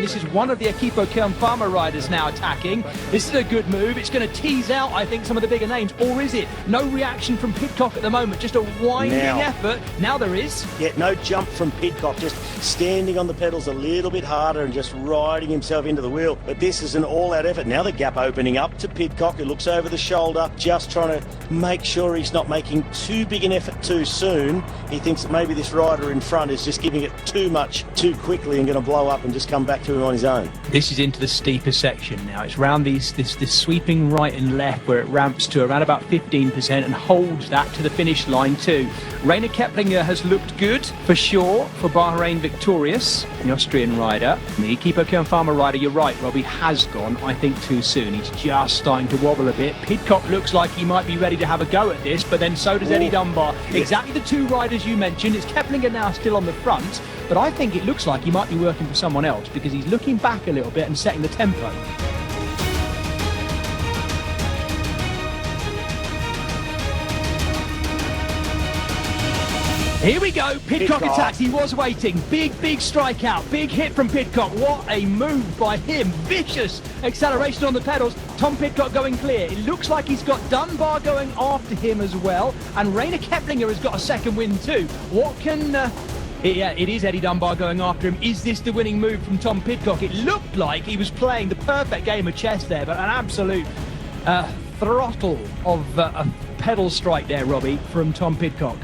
This is one of the Equipo Farmer riders now attacking. This is a good move. It's going to tease out, I think, some of the bigger names. Or is it? No reaction from Pidcock at the moment. Just a winding effort. Now there is. Yeah, no jump from Pidcock. Just standing on the pedals a little bit harder and just riding himself into the wheel. But this is an all-out effort. Now the gap opening up to Pidcock, who looks over the shoulder, just trying to make sure he's not making too big an effort too soon. He thinks that maybe this rider in front is just giving it too much too quickly and going to blow up and just come back to him on his own. This is into the steeper section now. It's round this sweeping right and left where it ramps to around about 15% and holds that to the finish line too. Rainer Keplinger has looked good for sure for Bahrain victorious, the Austrian rider. The Equipo Farmer rider, you're right, Robbie, has gone, I think, too soon. He's just starting to wobble a bit. Pidcock looks like he might be ready to have a go at this, but then so does Eddie Dunbar. Yeah. Exactly the two riders you mentioned. It's Keplinger now still on the front, but I think it looks like he might be working for someone else because he's looking back a little bit and setting the tempo. Here we go, Pidcock attacks, he was waiting, big strikeout, big hit from Pidcock, what a move by him, vicious acceleration on the pedals, Tom Pidcock going clear, it looks like he's got Dunbar going after him as well, and Rainer Keplinger has got a second win too. What can... Yeah, it is Eddie Dunbar going after him. Is this the winning move from Tom Pidcock? It looked like he was playing the perfect game of chess there, but an absolute throttle of a pedal strike there, Robbie, from Tom Pidcock.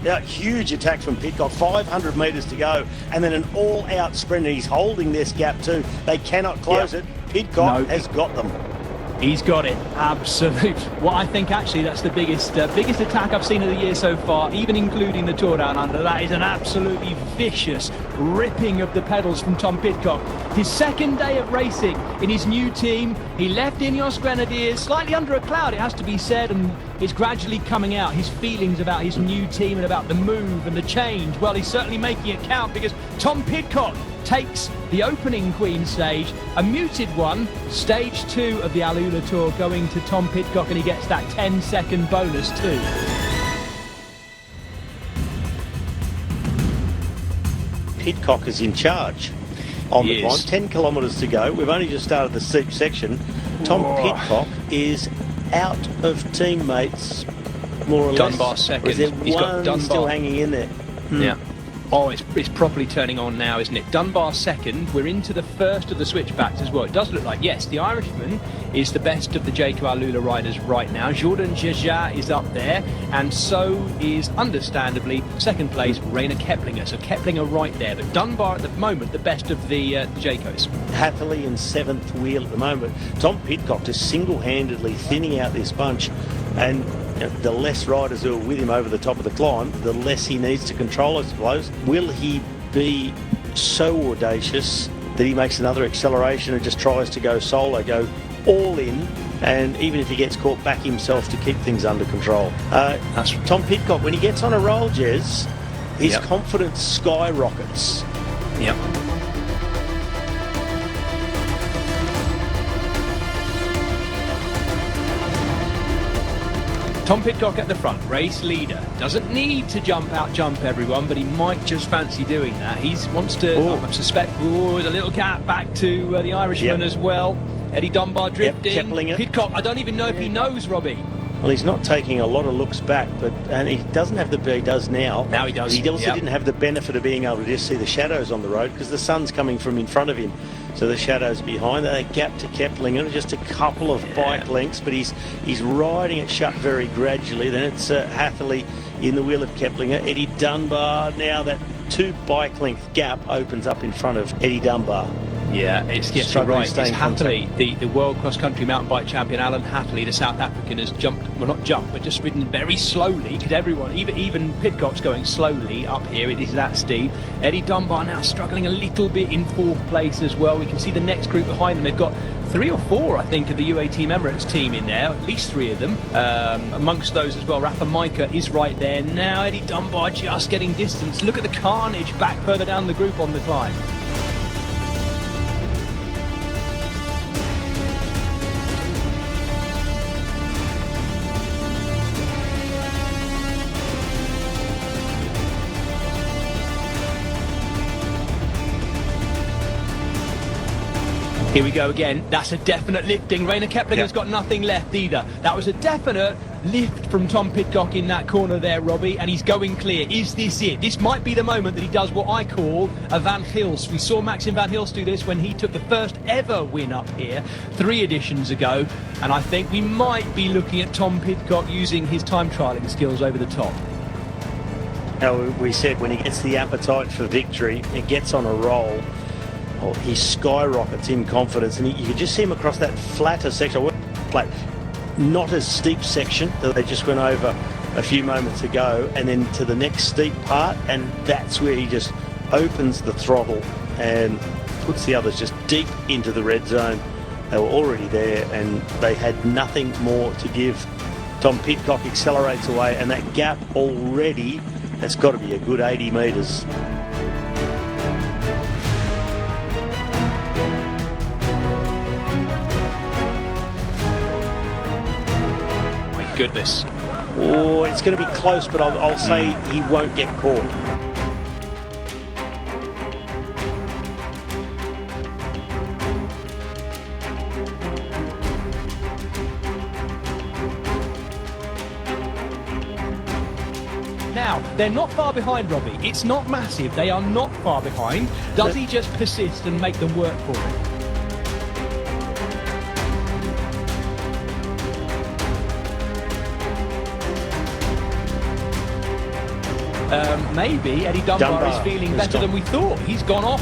Yeah, huge attack from Pidcock, 500 metres to go, and then an all-out sprint, and he's holding this gap too. They cannot close it. Pidcock has got them. He's got it, absolute. Well, I think actually that's the biggest attack I've seen of the year so far, even including the Tour Down Under. That is an absolutely vicious ripping of the pedals from Tom Pidcock. His second day of racing in his new team. He left Ineos Grenadiers slightly under a cloud, it has to be said, and it's gradually coming out. His feelings about his new team and about the move and the change, well, he's certainly making it count because Tom Pidcock takes the opening Queen stage, a muted one, stage 2 of the Alula Tour going to Tom Pidcock, and he gets that 10-second bonus too. Pidcock is in charge on the climb, 10 kilometres to go. We've only just started the steep section. Tom Pidcock is out of teammates, more or less. Dunbar second. Or is there He's one got Dunbar still hanging in there? Yeah. Oh, it's properly turning on now, isn't it? Dunbar second. We're into the first of the switchbacks as well. It does look like, yes, the Irishman is the best of the Jayco Alula riders right now. Jourdan Jaja is up there, and so is, understandably, second place, Rainer Keplinger. So Keplinger right there. But Dunbar at the moment, the best of the Jaycos. Happily in 7th wheel at the moment. Tom Pidcock just single-handedly thinning out this bunch, and the less riders who are with him over the top of the climb, the less he needs to control, I suppose. Will he be so audacious that he makes another acceleration and just tries to go solo, go all in, and even if he gets caught, back himself to keep things under control? Tom Pidcock, when he gets on a roll, Jez, his confidence skyrockets. Yep. Tom Pidcock at the front, race leader. Doesn't need to jump everyone, but he might just fancy doing that. He wants to, I suspect, there's a little gap back to the Irishman as well. Eddie Dunbar drifting. Pidcock, I don't even know if he knows, Robbie. Well, he's not taking a lot of looks back, and he doesn't have he does now. Now he does. He also didn't have the benefit of being able to just see the shadows on the road because the sun's coming from in front of him. So the shadows behind that gap to Keplinger, just a couple of bike lengths, but he's riding it shut very gradually. Then it's Hatherley in the wheel of Keplinger. Eddie Dunbar, now that 2 bike length gap opens up in front of Eddie Dunbar. Yeah, it's right. It's Hatherley, the world cross-country mountain bike champion, Alan Hatherley, the South African, has jumped, well not jumped, but just ridden very slowly, because everyone, even Pidcock's going slowly up here, it is that steep. Eddie Dunbar now struggling a little bit in 4th place as well. We can see the next group behind them. They've got 3 or 4, I think, of the UAE Team Emirates team in there, at least 3 of them. Amongst those as well, Rafa Micah is right there. Now Eddie Dunbar just getting distance. Look at the carnage back further down the group on the climb. Here we go again. That's a definite lifting. Rainer Keplinger's got nothing left either. That was a definite lift from Tom Pidcock in that corner there, Robbie, and he's going clear. Is this it? This might be the moment that he does what I call a Van Gils. We saw Maxim Van Gils do this when he took the first ever win up here 3 editions ago, and I think we might be looking at Tom Pidcock using his time trialling skills over the top. Now, we said when he gets the appetite for victory, he gets on a roll, he skyrockets in confidence, and you can just see him across that flatter section, not as steep section that they just went over a few moments ago, and then to the next steep part, and that's where he just opens the throttle and puts the others just deep into the red zone. They were already there and they had nothing more to give. Tom Pidcock accelerates away, and that gap already, that's got to be a good 80 metres. Goodness. Oh, it's going to be close, but I'll say he won't get caught. Now, they're not far behind, Robbie. It's not massive. They are not far behind. Does he just persist and make them work for it? Maybe Eddie Dunbar is feeling better than we thought. He's gone off.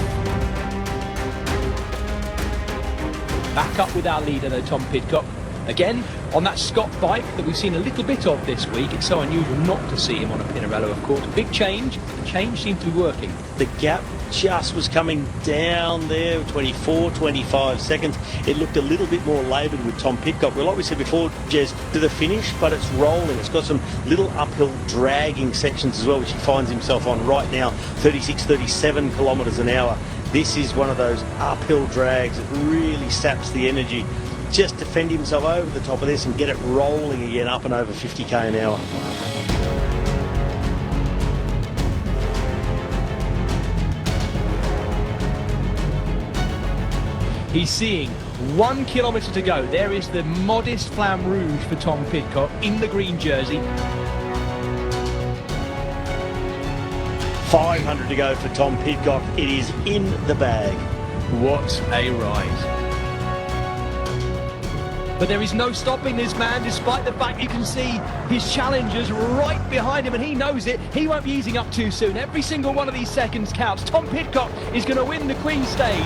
Back up with our leader though, Tom Pidcock. Again, on that Scott bike that we've seen a little bit of this week. It's so unusual not to see him on a Pinarello, of course. Big change. The change seems to be working. The gap just was coming down there, 24, 25 seconds. It looked a little bit more laboured with Tom Pidcock. Well, like we said before, Jez, to the finish, but it's rolling. It's got some little uphill dragging sections as well, which he finds himself on right now, 36, 37 kilometres an hour. This is one of those uphill drags that really saps the energy. Just defend himself over the top of this and get it rolling again up and over 50k an hour. He's seeing 1 kilometre to go. There is the modest Flamme Rouge for Tom Pidcock in the green jersey. 500 to go for Tom Pidcock. It is in the bag. What a ride. But there is no stopping this man, despite the fact you can see his challengers right behind him, and he knows it. He won't be easing up too soon. Every single one of these seconds counts. Tom Pidcock is going to win the Queen's Stage.